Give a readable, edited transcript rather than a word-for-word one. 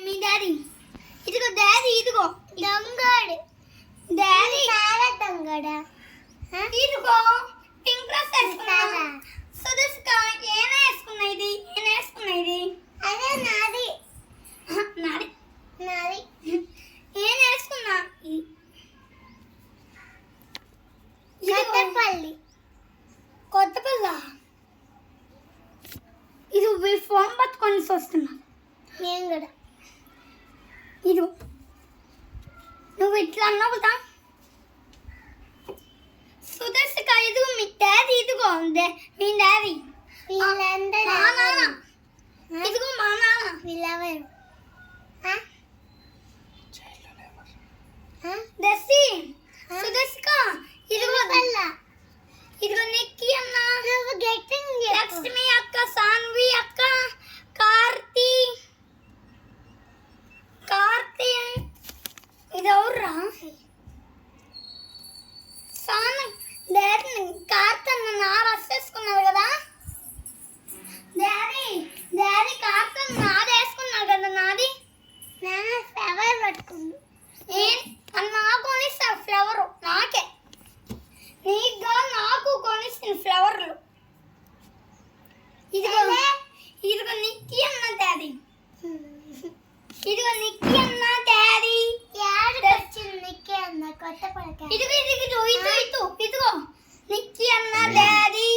మీ daddy ఇదిగో daddy ఇదిగో దొంగడు daddy చాలా దొంగడా ఇదిగో పింక్ డ్రెస్ వేసుకున్నావా సుదర్శక ఏం వేసుకున్నా ఇది అదే నాది నాది ఏం వేసుకున్నా కొత్తపల్లి ఇది ఫోన్ పట్టుకొని వస్తున్నా నేను కూడా ఇది నువ్వు ఇట్లా అన్నావు కదా సుదర్శక ఇదిగో మీ డాడీ ఇదిగో మీ డాడీ ఇదిగో మా నాన్న వీళ్ళెవరు దసి సుదర్శక ఇదిగో ఇదిగో నిక్కి అన్న లక్ష్మి అక్క సాన్వి అక్క కార్తి ఇది ఎవర్రా సాన్ డాడీ కార్తి అన్న నా రస్ వేసుకున్నావు కదా డాడీ కార్తి అన్న నాది వేసుకున్నావు కదా నాది నేను ఫ్లవర్ పట్టుకున్నా నాకు కొనిస్తా ఫ్లవర్ నాకే నీకు నాకు కొనిస్తుంది ఫ్లవర్లు ఇదిగో నిక్కి అన్న డాడీ ఇదిగో నిక్కి అన్న డాడీ నిక్కి అన్న కొత్త పడక ఇదిగో నిక్కి అన్న డాడీ